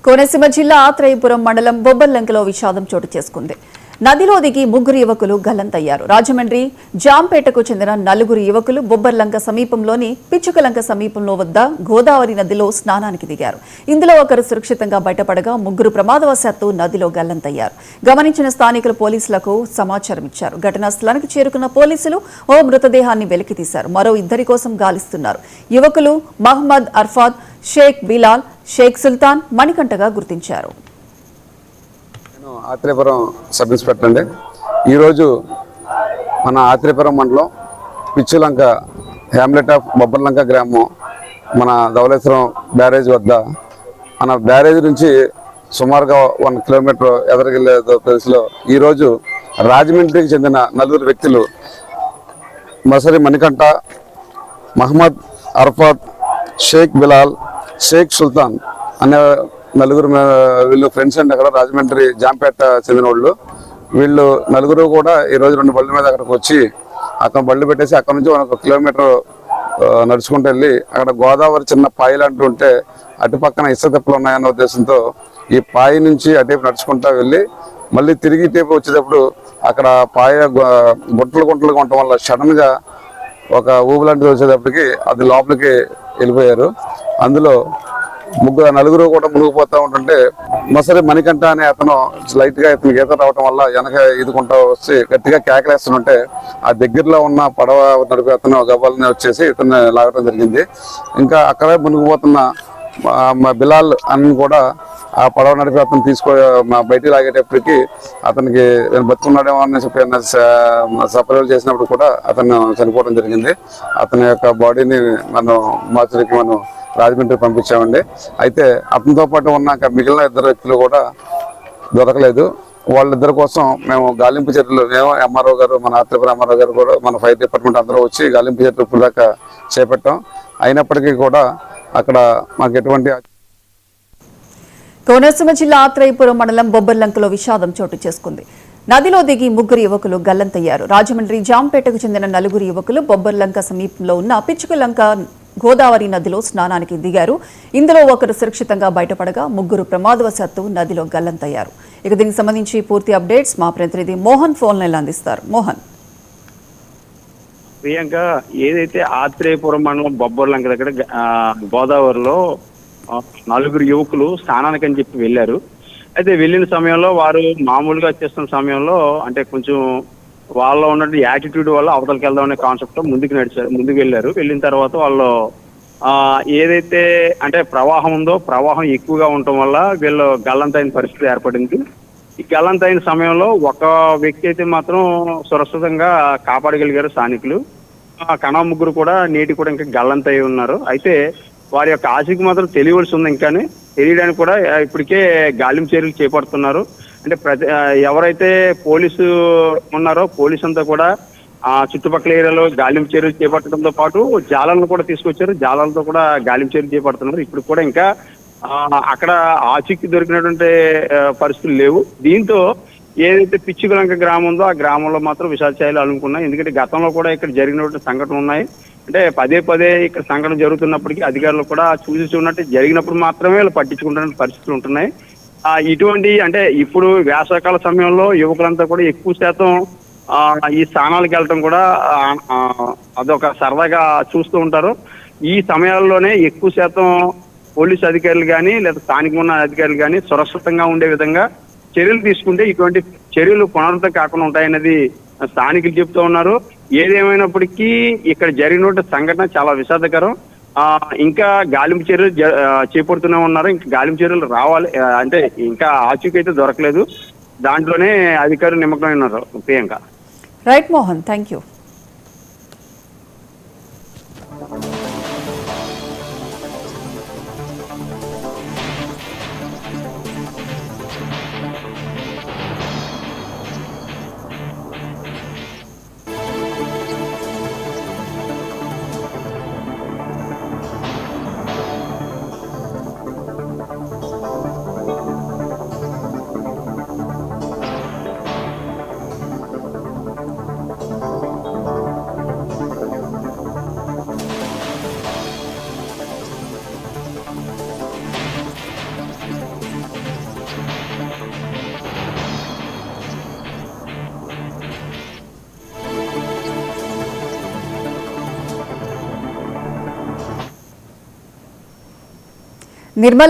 కోనసీమ జిల్లా ఆత్రేయపురం మండలం బొబ్బర్లంకలో విషాదం చోటు చేసుకుంది. నదిలో దిగి ముగ్గురు యువకులు గల్లంతయ్యారు. రాజమండ్రి జాంపేటకు చెందిన నలుగురు యువకులు బొబ్బర్లంక సమీపంలోని పిచ్చుకలంక సమీపంలో వద్ద గోదావరి నదిలో స్నానానికి దిగారు. ఇందులో ఒకరు సురక్షితంగా బయటపడగా ముగ్గురు ప్రమాదవశాత్తు నదిలో గల్లంతయ్యారు. గమనించిన స్థానికులు పోలీసులకు సమాచారం ఇచ్చారు. ఘటనా స్థలానికి చేరుకున్న పోలీసులు ఓ మృతదేహాన్ని వెలికితీశారు. మరో ఇద్దరి కోసం గాలిస్తున్నారు. యువకులు మహమ్మద్ అర్ఫాద్, షేక్ బిలాల్, షేక్ సుల్తాన్, మణికంఠగా గుర్తించారు. ఆత్రేయపురం సబ్ ఇన్స్పెక్టర్ అండి. ఈరోజు మన ఆత్రేయపురం మండలం పిచ్చులంక హ్యామ్లెట్ ఆఫ్ బొబ్బర్లంక గ్రామం మన ధవళేశ్వరం బ్యారేజ్ వద్ద మన బ్యారేజ్ నుంచి సుమారుగా 1 కిలోమీటర్ ఎదరికెళ్ళే ప్లేస్లో ఈరోజు రాజమండ్రికి చెందిన నలుగురు వ్యక్తులు మసరి మణికంఠ, మహమ్మద్ అర్ఫాద్, షేక్ బిలాల్, షేక్ సుల్తాన్ అనే నలుగురు వీళ్ళు ఫ్రెండ్స్ అండి. అక్కడ రాజమండ్రి జాంపేట చెందిన వాళ్ళు. వీళ్ళు నలుగురు కూడా ఈరోజు 2 బళ్ళ మీద అక్కడికి వచ్చి అక్కడ బళ్ళు పెట్టేసి అక్కడ నుంచి 1 కిలోమీటర్ నడుచుకుంటూ వెళ్ళి అక్కడ గోదావరి చిన్న పాయి లాంటి ఉంటే అటు పక్కన ఇసుక తిప్పలు ఉన్నాయన్న ఉద్దేశంతో ఈ పాయి నుంచి అటువైపు నడుచుకుంటూ వెళ్ళి మళ్ళీ తిరిగి ఇటువైపు వచ్చేటప్పుడు అక్కడ పాయ గుంటలుగా ఉండటం వల్ల సడన్గా ఒక ఊబు లాంటిది వచ్చేటప్పటికి అది లోపలికి వెళ్ళిపోయారు. అందులో నలుగురు కూడా మునిగిపోతూ ఉంటుంటే మసరి మణికంఠ అనే అతను లైట్ గా ఇతను ఈత రావటం వల్ల వెనక ఈదుకుంటూ వచ్చి గట్టిగా కేకలేస్తుంటే ఆ దగ్గరలో ఉన్న పడవ నడిపే అతను గవ్వాలని వచ్చేసి ఇతన్ని లాగడం జరిగింది. ఇంకా అక్కడే మునిగిపోతున్న బిలాల్ అని కూడా ఆ పడవ నడిపే అతను బయటికి లాగేటప్పటికి అతనికి బతుకున్నాడేమో అని చెప్పి సపరేట్ చేసినప్పుడు కూడా అతను చనిపోవడం జరిగింది. అతని యొక్క బాడీని మనం మార్చడానికి మనం రాజమండ్రి పంపించామండి. అయితే అతనితో పాటు ఉన్న మిగిలిన 2 వ్యక్తులు కూడా దొరకలేదు. వాళ్ళిద్దరి కోసం మేము గాలింపు చర్యలు, మేము ఎంఆర్ఓ గారు, మన ఆత్రేయపురం ఎంఆర్ఓ గారు కూడా, మన ఫైర్ డిపార్ట్మెంట్ అందరూ వచ్చి గాలింపు చర్యలు ఇప్పుడు దాకా చేపట్టాం. అయినప్పటికీ కూడా అక్కడ మాకు ఎటువంటి. కోనసీమ జిల్లా ఆత్రేయపురం మండలం బొబ్బర్లంకలో విషాదం చోటు చేసుకుంది. నదిలో దిగి ముగ్గురు యువకులు గల్లంతయ్యారు. రాజమండ్రి జాంపేటకు చెందిన నలుగురు యువకులు బొబ్బర్లంక సమీపంలో ఉన్న పిచ్చుకలంక గోదావరి నదిలో స్నానానికి దిగారు. ఇందులో ఒకరు సురక్షితంగా బయటపడగా ముగ్గురు ప్రమాదవశాత్తు నదిలో గల్లంతయ్యారు. ఇక దీనికి సంబంధించి పూర్తి అప్డేట్స్ మా ప్రతినిధి మోహన్ ఫోన్ లైన్ అందిస్తారు. మోహన్. ప్రియాంక, ఏదైతే ఆత్రేయపురం మండలం బొబ్బర్లంక దగ్గర గోదావరిలో 4 యువకులు స్నానానికి అని చెప్పి వెళ్ళారు. అయితే వెళ్ళిన సమయంలో వారు మామూలుగా చేస్తున్న సమయంలో అంటే కొంచెం వాళ్ళలో ఉన్న యాటిట్యూడ్ వల్ల అవతలకి వెళ్దాం అనే కాన్సెప్ట్ ముందుకు వెళ్ళారు. వెళ్ళిన తర్వాత వాళ్ళు ఏదైతే అంటే ప్రవాహం ఉందో ప్రవాహం ఎక్కువగా ఉండటం వల్ల వీళ్ళు గల్లంతైన పరిస్థితి ఏర్పడింది. ఈ గల్లంతైన సమయంలో ఒక వ్యక్తి అయితే మాత్రం సురక్షితంగా కాపాడగలిగారు స్థానికులు. కణా ముగ్గురు కూడా నేటి కూడా ఇంకా గల్లంతై ఉన్నారు. అయితే వారి యొక్క ఆశకి మాత్రం తెలియవలసి ఉంది. ఇంకానే తెలియడానికి కూడా ఇప్పటికే గాలింపు చర్యలు చేపడుతున్నారు. అంటే ఎవరైతే పోలీసు ఉన్నారో పోలీసు అంతా కూడా చుట్టుపక్కల ఏరియాలో గాలింపు చర్యలు చేపట్టడంతో పాటు జాలాలను కూడా తీసుకొచ్చారు. జాలాలతో కూడా గాలింపు చర్యలు చేపడుతున్నారు. ఇప్పుడు కూడా ఇంకా అక్కడ ఆచూకీ దొరికినటువంటి పరిస్థితులు లేవు. దీంతో ఏదైతే పిచ్చుకలంక గ్రామం ఉందో ఆ గ్రామంలో మాత్రం విషాదాలు అలుముకున్నాయి. ఎందుకంటే గతంలో కూడా ఇక్కడ జరిగినటువంటి సంఘటనలు ఉన్నాయి. అంటే పదే ఇక్కడ సంఘటన జరుగుతున్నప్పటికీ అధికారులు కూడా చూసినట్టు జరిగినప్పుడు మాత్రమే వాళ్ళు పట్టించుకుంటున్న పరిస్థితులు ఉంటున్నాయి. ఇటువంటి అంటే ఇప్పుడు వేసవకాల సమయంలో యువకులంతా కూడా ఎక్కువ శాతం ఈ స్థానాలకు వెళ్ళటం కూడా అదొక సరదాగా చూస్తూ ఉంటారు. ఈ సమయాల్లోనే ఎక్కువ శాతం పోలీసు అధికారులు కానీ లేదా స్థానికంగా ఉన్న అధికారులు కానీ సురక్షితంగా ఉండే విధంగా చర్యలు తీసుకుంటే ఇటువంటి చర్యలు పునరావృతం కాకుండా ఉంటాయన్నది స్థానికులు చెప్తూ ఉన్నారు. ఏదేమైనప్పటికీ ఇక్కడ జరిగిన సంఘటన చాలా విషాదకరం. ఇంకా గాలింపు చర్యలు చేపడుతూనే ఉన్నారు. ఇంకా గాలింపు చర్యలు రావాలి. అంటే ఇంకా ఆచూకీ అయితే దొరకలేదు. దాంట్లోనే అధికారులు నిమగ్నమై ఉన్నారు. Priyanka. Right Mohan, thank you. Nirmal